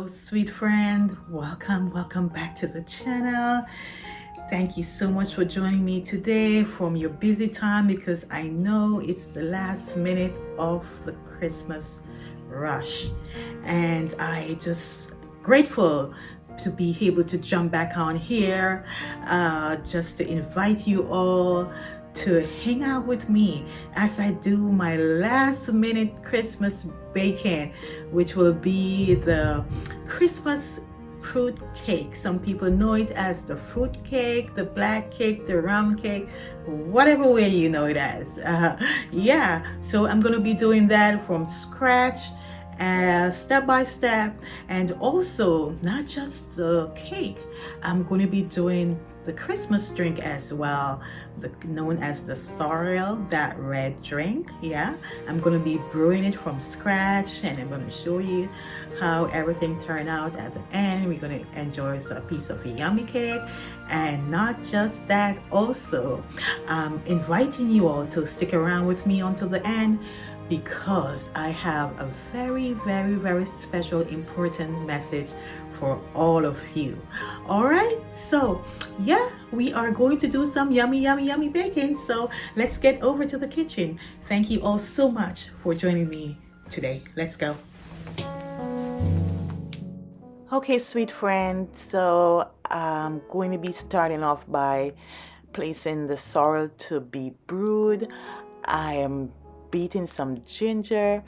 sweet friend. Welcome back to the channel. Thank you so much for joining me today from your busy time, because I know it's the last minute of the Christmas rush, and I just grateful to be able to jump back on here just to invite you all to hang out with me as I do my last minute Christmas baking, which will be the Christmas fruit cake. Some people know it as the fruit cake, the black cake, the rum cake, whatever way you know it as. Yeah, so I'm gonna be doing that from scratch, step by step. And also, not just the cake, I'm going to be doing the Christmas drink as well, known as the sorrel, that red drink. Yeah, I'm going to be brewing it from scratch, and I'm going to show you how everything turned out at the end. We're going to enjoy a piece of a yummy cake. And not just that, also inviting you all to stick around with me until the end, because I have a very special, important message for all of you. All right, so yeah, we are going to do some yummy baking. So let's get over to the kitchen. Thank you all so much for joining me today. Let's go. Okay, sweet friend, so I'm going to be starting off by placing the sorrel to be brewed. I am beating some ginger.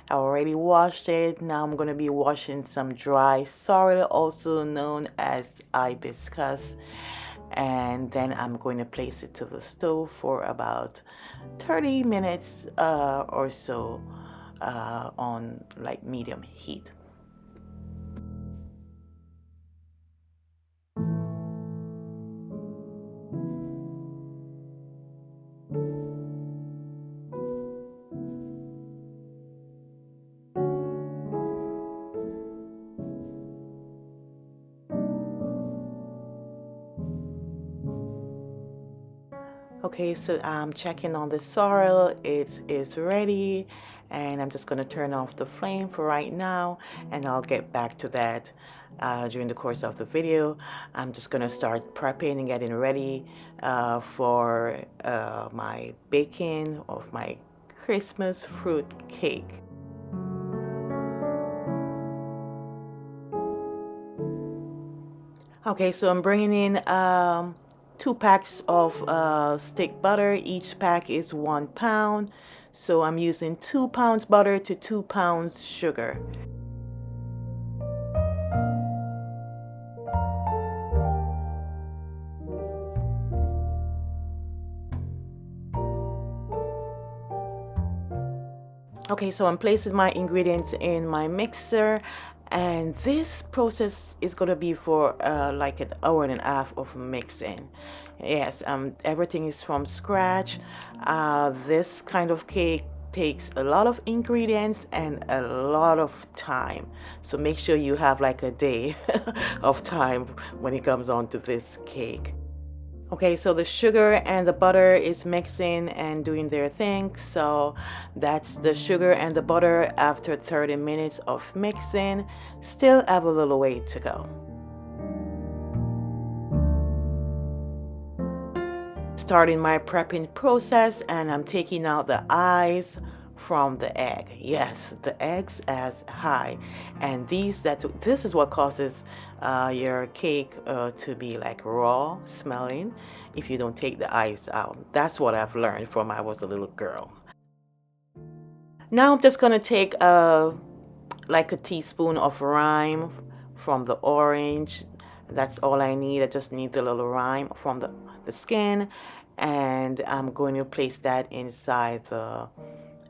I already washed it. Now I'm going to be washing some dry sorrel, also known as hibiscus, and then I'm going to place it to the stove for about 30 minutes or so on like medium heat. Okay, so I'm checking on the sorrel. It is ready, and I'm just going to turn off the flame for right now, and I'll get back to that during the course of the video. I'm just going to start prepping and getting ready for my baking of my Christmas fruit cake. Okay, so I'm bringing in 2 packs of stick butter. Each pack is 1 pound, so I'm using 2 pounds butter to 2 pounds sugar. Okay, so I'm placing my ingredients in my mixer, and this process is going to be for like an hour and a half of mixing. Yes, everything is from scratch. This kind of cake takes a lot of ingredients and a lot of time, so make sure you have like a day of time when it comes on to this cake. Okay, so the sugar and the butter is mixing and doing their thing. So that's the sugar and the butter after 30 minutes of mixing. Still have a little way to go. Starting my prepping process, and I'm taking out the eyes from the egg. Yes, the eggs as high, and this is what causes your cake to be like raw smelling if you don't take the eyes out. That's what I've learned from I was a little girl. Now I'm just gonna take like a teaspoon of rind from the orange. That's all I need. I just need the little rind from the skin, and I'm going to place that inside the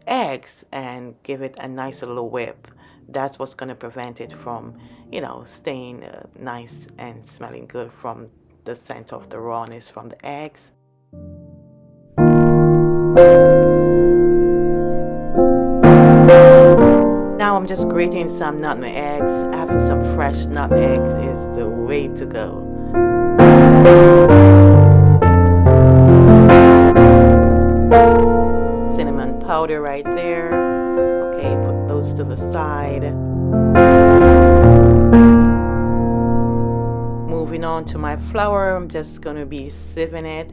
eggs and give it a nice little whip. That's what's going to prevent it from, you know, staying nice and smelling good from the scent of the rawness from the eggs. Now I'm just grating some nutmeg eggs. Having some fresh nutmeg is the way to go. Cinnamon powder right there. Okay, put those to the side. on to my flour. I'm just going to be sieving it,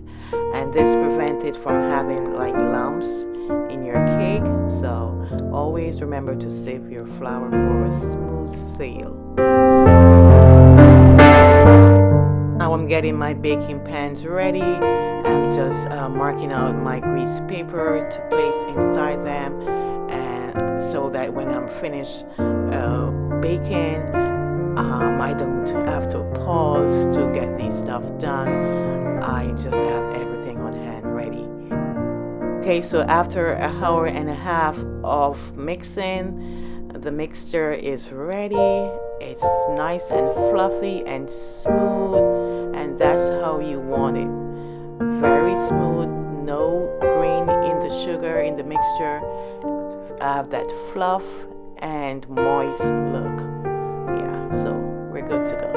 and this prevents it from having like lumps in your cake. So always remember to sieve your flour for a smooth sail. Now I'm getting my baking pans ready. I'm just marking out my grease paper to place inside them, and so that when I'm finished baking, I don't have to pause to get this stuff done. I just have everything on hand ready. Okay, so after an hour and a half of mixing, the mixture is ready. It's nice and fluffy and smooth, and that's how you want it. Very smooth, no green in the sugar in the mixture. Have that fluff and moist look. Yeah, so we're good to go.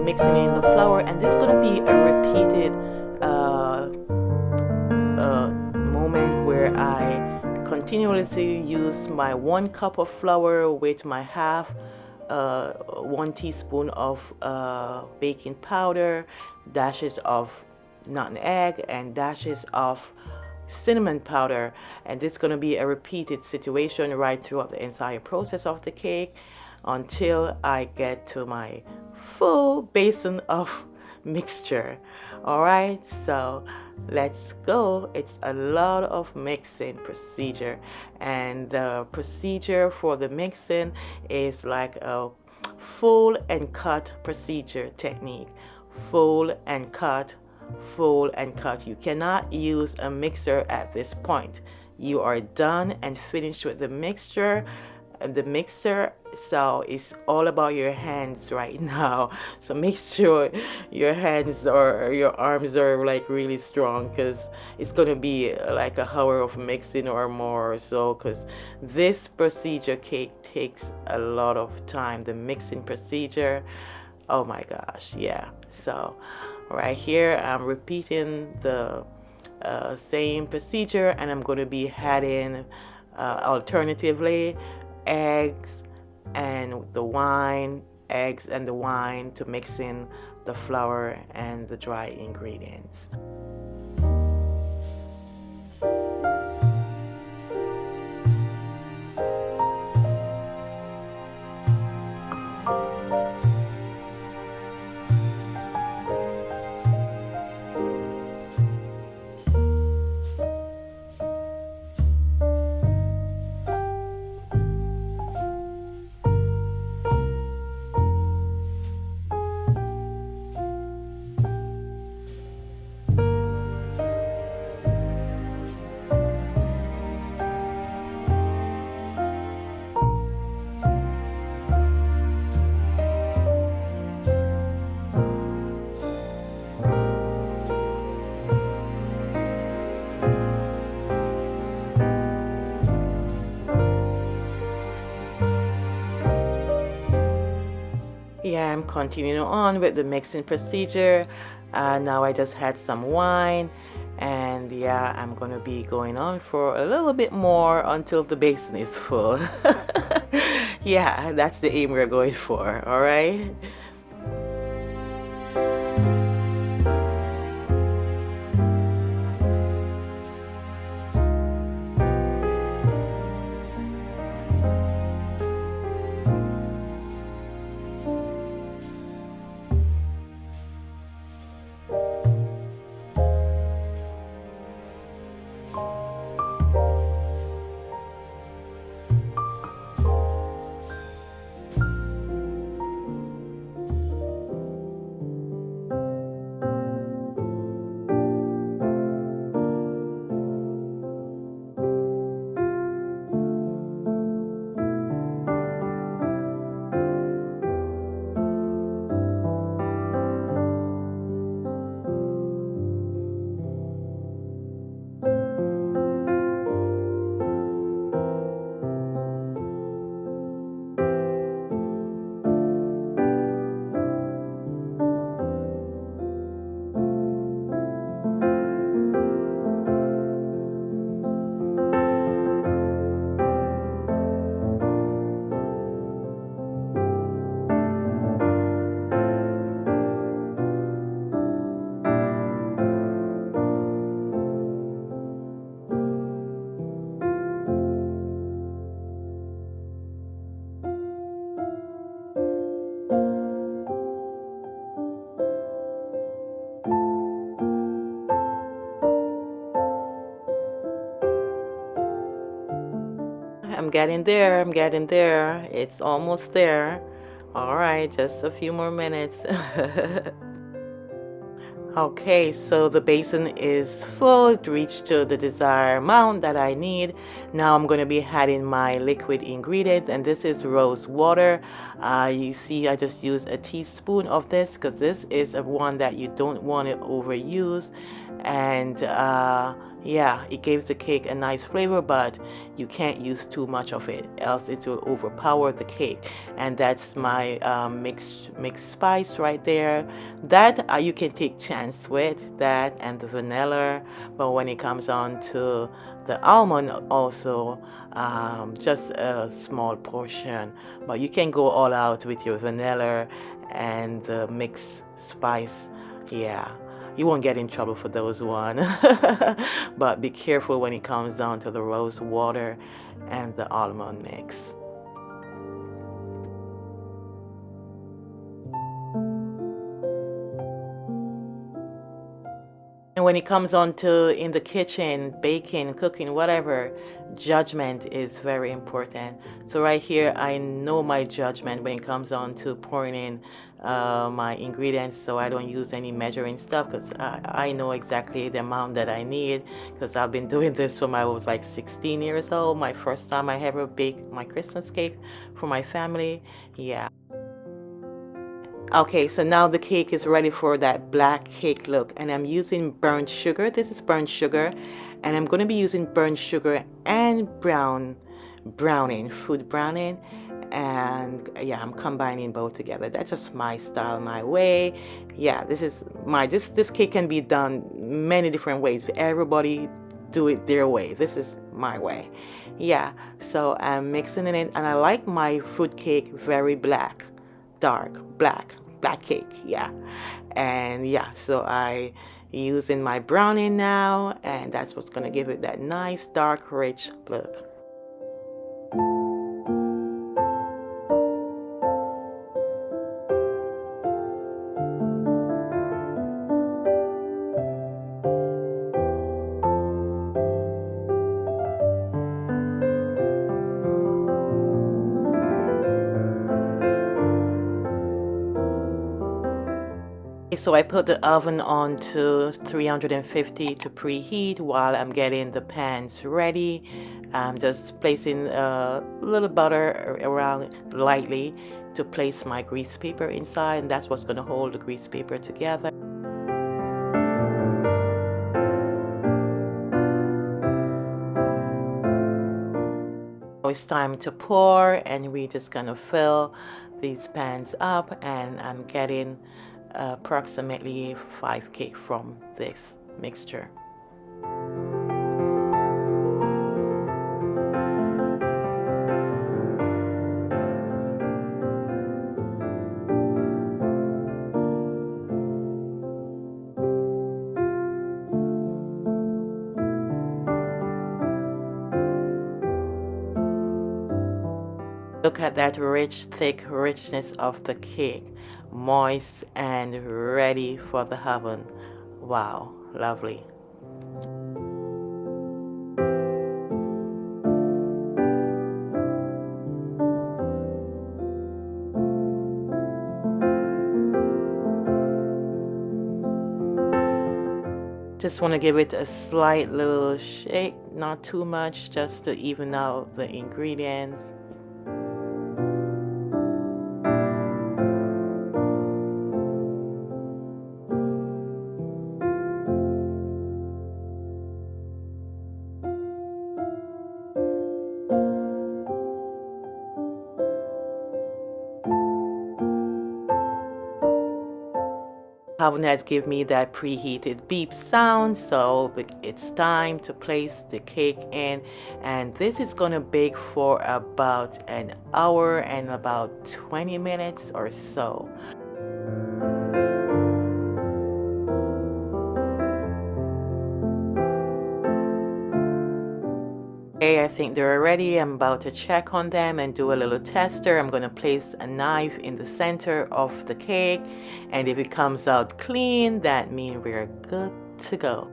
Mixing in the flour, and this is going to be a repeated moment where I continuously use my 1 cup of flour with my half 1 teaspoon of baking powder, dashes of nutmeg, and dashes of cinnamon powder. And this is going to be a repeated situation right throughout the entire process of the cake until I get to my full basin of mixture. All right, so let's go. It's a lot of mixing procedure, and the procedure for the mixing is like a fold and cut procedure technique. Fold and cut, fold and cut. You cannot use a mixer at this point. You are done and finished with the mixture and the mixer, so it's all about your hands right now. So make sure your hands or your arms are like really strong, because it's gonna be like a hour of mixing or more or so, because this procedure cake takes a lot of time. The mixing procedure, oh my gosh, yeah. So right here I'm repeating the same procedure, and I'm going to be adding alternatively eggs and the wine to mix in the flour and the dry ingredients. Yeah, I'm continuing on with the mixing procedure. Now I just had some wine, and yeah, I'm gonna be going on for a little bit more until the basin is full. Yeah, that's the aim we're going for, all right? I'm getting there. I'm getting there. It's almost there. All right, just a few more minutes. Okay, so the basin is full. It reached to the desired amount that I need. Now I'm going to be adding my liquid ingredients, and this is rose water. You see, I just used a teaspoon of this because this is a one that you don't want to overuse. And yeah, it gives the cake a nice flavor, but you can't use too much of it, else it will overpower the cake. And that's my mixed spice right there. That you can take chance with that and the vanilla, but when it comes on to the almond, also just a small portion. But you can go all out with your vanilla and the mixed spice. Yeah, you won't get in trouble for those one. But be careful when it comes down to the rose water and the almond mix. And when it comes on to in the kitchen, baking, cooking, whatever, judgment is very important. So right here, I know my judgment when it comes on to pouring in my ingredients, so I don't use any measuring stuff because I know exactly the amount that I need because I've been doing this from I was like 16 years old. My first time I ever baked my Christmas cake for my family. Yeah. Okay, so now the cake is ready for that black cake look, and I'm using burnt sugar. This is burnt sugar, and I'm going to be using burnt sugar and browning, food browning, and yeah, I'm combining both together. That's just my style, my way. Yeah, this is my this cake can be done many different ways. Everybody do it their way. This is my way. Yeah, so I'm mixing it in, and I like my fruit cake very black, dark black cake. Yeah, and yeah, so I using my browning now, and that's what's gonna give it that nice dark rich look. So I put the oven on to 350 to preheat while I'm getting the pans ready. I'm just placing a little butter around lightly to place my grease paper inside, and that's what's going to hold the grease paper together. Now it's time to pour, and we're just going to fill these pans up, and I'm getting approximately 5 cake from this mixture. Look at that rich, thick richness of the cake, moist and ready for the oven. Wow, lovely. Just want to give it a slight little shake, not too much, just to even out the ingredients. Cabinet give me that preheated beep sound, so it's time to place the cake in, and this is gonna bake for about an hour and about 20 minutes or so. Okay, I think they're ready. I'm about to check on them and do a little tester. I'm going to place a knife in the center of the cake, and if it comes out clean, that means we're good to go.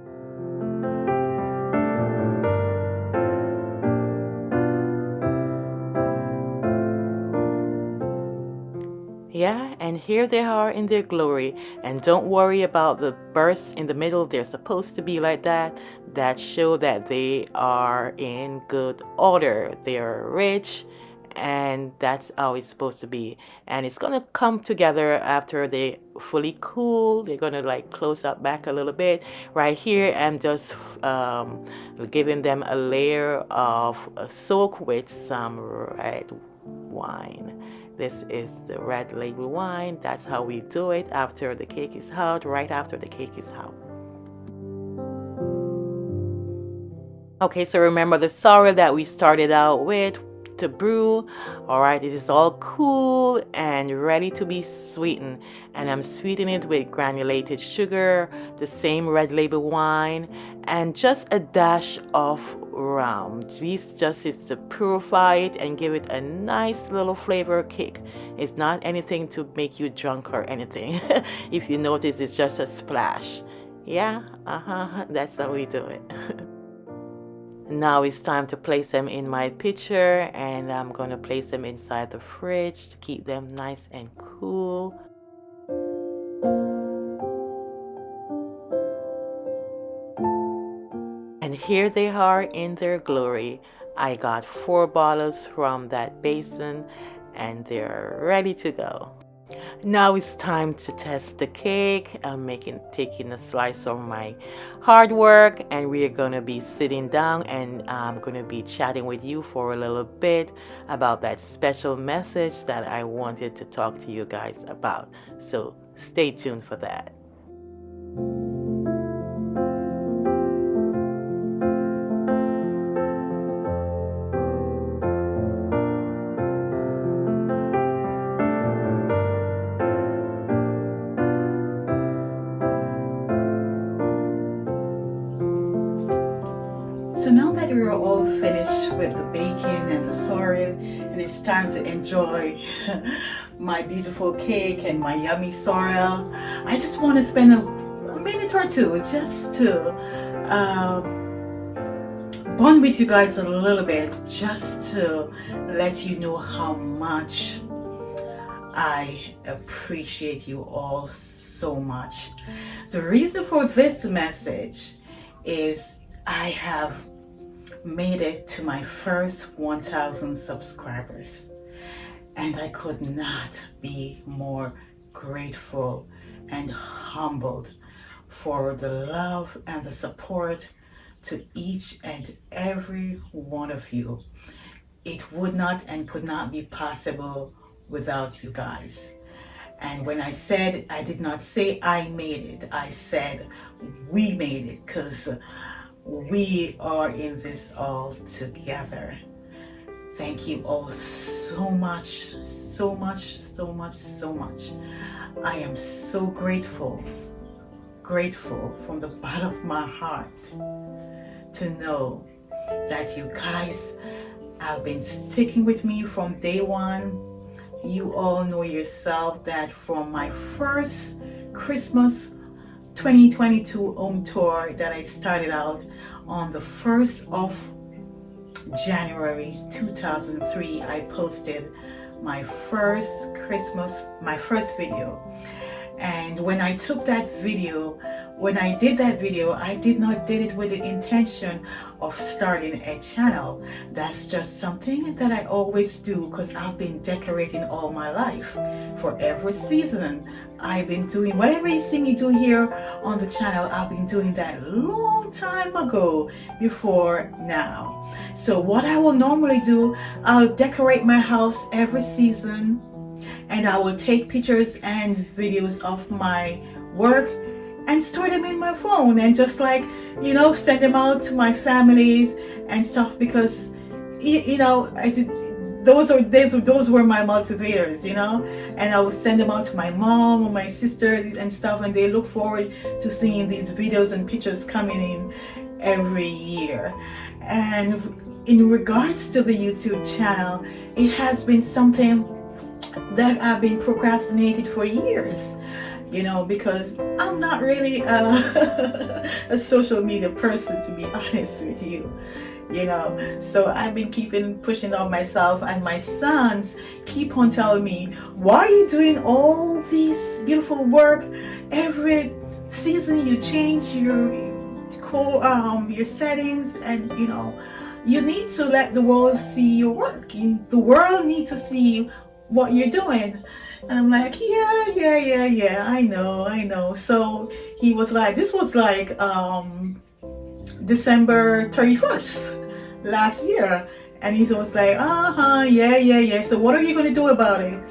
Yeah, and here they are in their glory. And don't worry about the bursts in the middle. They're supposed to be like that. That show that they are in good order. They are rich, and that's how it's supposed to be. And it's gonna come together after they fully cool. They're gonna like close up back a little bit. Right here, I'm just giving them a layer of soak with some red wine. This is the red label wine. That's how we do it after the cake is out, right after the cake is out. Okay, so remember the sorrel that we started out with to brew. All right, it is all cool and ready to be sweetened. And I'm sweetening it with granulated sugar, the same red label wine, and just a dash of rum. This just is to purify it and give it a nice little flavor kick. It's not anything to make you drunk or anything. If you notice, it's just a splash. Yeah, that's how we do it. Now it's time to place them in my pitcher, and I'm going to place them inside the fridge to keep them nice and cool. And here they are in their glory. I got 4 bottles from that basin, and they're ready to go. Now it's time to test the cake. I'm taking a slice of my hard work, and we're gonna be sitting down, and I'm gonna be chatting with you for a little bit about that special message that I wanted to talk to you guys about. So stay tuned for that. So now that we're all finished with the baking and the sorrel, and it's time to enjoy my beautiful cake and my yummy sorrel, I just want to spend a minute or two just to bond with you guys a little bit, just to let you know how much I appreciate you all so much. The reason for this message is I have made it to my first 1,000 subscribers, and I could not be more grateful and humbled for the love and the support to each and every one of you. It would not and could not be possible without you guys. And when I said, I did not say I made it, I said we made it, because we are in this all together. Thank you all so much, so much, so much, so much. I am so grateful from the bottom of my heart to know that you guys have been sticking with me from day one. You all know yourself that from my first Christmas 2022 home tour that I started out on the 1st of January 2003, I posted my first video. And when I took that video, when I did that video, I did not did it with the intention of starting a channel. That's just something that I always do, because I've been decorating all my life. For every season, I've been doing whatever you see me do here on the channel. I've been doing that long time ago before now. So what I will normally do, I'll decorate my house every season, and I will take pictures and videos of my work and store them in my phone, and just like, you know, send them out to my families and stuff, because you know, those were my motivators, you know. And I would send them out to my mom or my sister and stuff, and they look forward to seeing these videos and pictures coming in every year. And in regards to the YouTube channel, it has been something that I've been procrastinating for years, you know, because I'm not really a social media person, to be honest with you. you know. So I've been pushing on myself, and my sons keep on telling me, why are you doing all these beautiful work? Every season you change your settings, and you know, you need to let the world see your work. The world need to see what you're doing. And I'm like, yeah, I know. So he was like, this was like December 31st last year, and he was like, yeah. So what are you gonna do about it?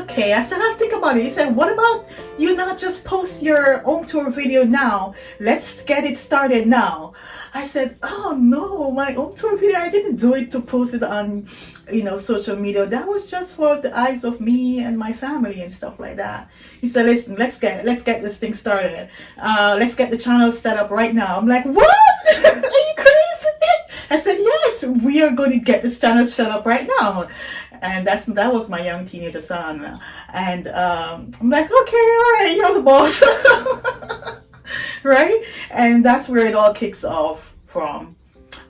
Okay. I said, I'll think about it. He said, what about you not just post your home tour video now? Let's get it started now. I said, oh no, my home tour video, I didn't do it to post it on, you know, social media. That was just for the eyes of me and my family and stuff like that. He said, listen, let's get this thing started. Let's get the channel set up right now. I'm like, what? Are you crazy? I said, yes, we are going to get this channel set up right now. And that was my young teenager son. And I'm like, okay, all right, you're the boss. Right? And that's where it all kicks off from,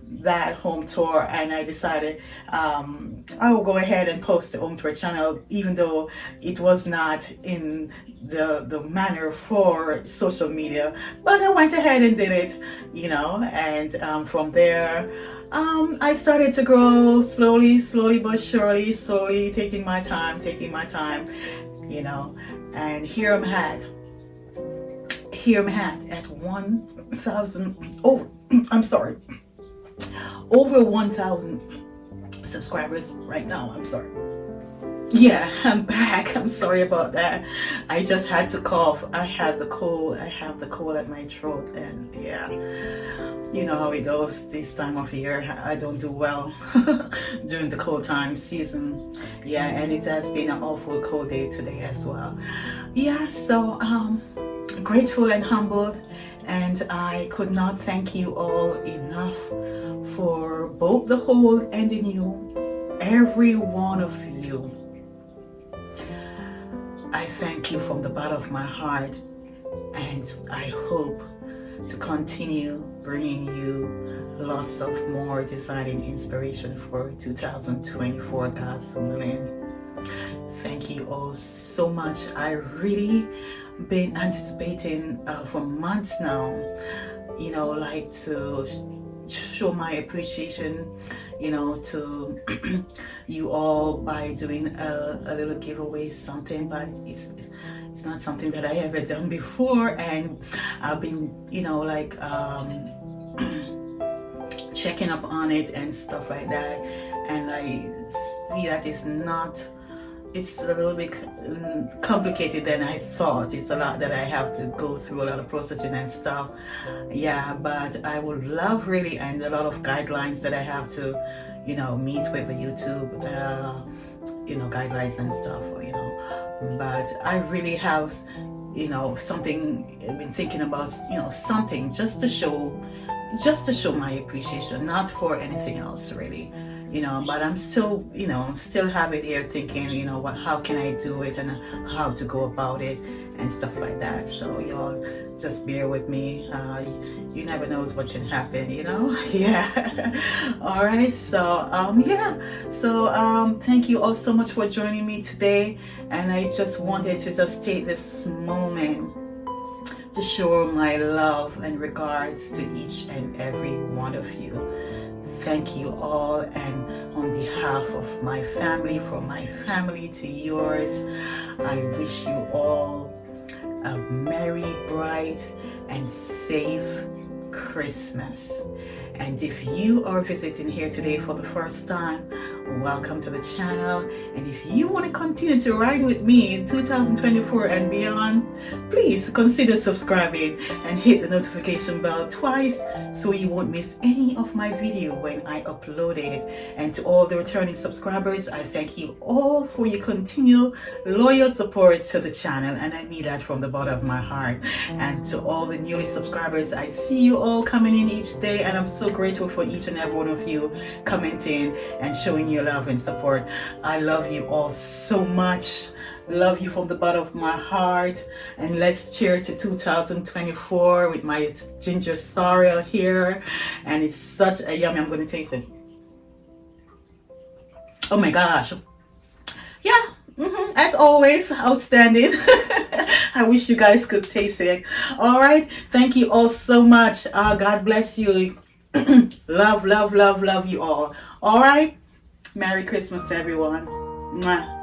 that home tour. And I decided I will go ahead and post the home tour channel, even though it was not in the manner for social media, but I went ahead and did it, you know. And from there I started to grow slowly but surely, taking my time, you know. And here I'm at 1,000 over 1,000 subscribers right now. I'm sorry. Yeah, I'm back. I'm sorry about that. I just had to cough. I have the cold at my throat, and yeah, you know how it goes this time of year. I don't do well during the cold time season. Yeah, and it has been an awful cold day today as well. Yeah, so grateful and humbled, and I could not thank you all enough for both the old and the new, every one of you. I thank you from the bottom of my heart, and I hope to continue bringing you lots of more designing inspiration for 2024, God's willing. Thank you all so much. I really been anticipating for months now, you know, like to show my appreciation, you know, to you all by doing a little giveaway, something, but it's not something that I ever done before. And I've been, you know, like checking up on it and stuff like that, and I see that it's a little bit complicated than I thought. It's a lot that I have to go through, a lot of processing and stuff. Yeah, but I would love really, and a lot of guidelines that I have to, you know, meet with the YouTube, you know, guidelines and stuff, you know. But I really have, you know, something I've been thinking about, you know, something just to show my appreciation, not for anything else really. You know, but I'm still, you know, still have it here thinking, you know, how can I do it and how to go about it and stuff like that. So y'all just bear with me. You never knows what can happen, you know. Yeah. All right. So yeah. So thank you all so much for joining me today, and I just wanted to just take this moment to show my love and regards to each and every one of you. Thank you all, and on behalf of my family, from my family to yours, I wish you all a merry, bright, and safe Christmas. And if you are visiting here today for the first time, welcome to the channel. And if you want to continue to ride with me in 2024 and beyond, please consider subscribing and hit the notification bell twice so you won't miss any of my video when I upload it. And to all the returning subscribers, I thank you all for your continued loyal support to the channel, and I mean that from the bottom of my heart. And to all the newly subscribers, I see you all coming in each day, and I'm so grateful for each and every one of you commenting and showing your your love and support. I love you all so much. Love you from the bottom of my heart. And let's cheer to 2024 with my ginger sorrel here. And it's such a yummy. I'm going to taste it. Oh my gosh. Yeah, as always, outstanding. I wish you guys could taste it. All right. Thank you all so much. God bless you. Love, love, love, love you all. All right. Merry Christmas, everyone. Mwah.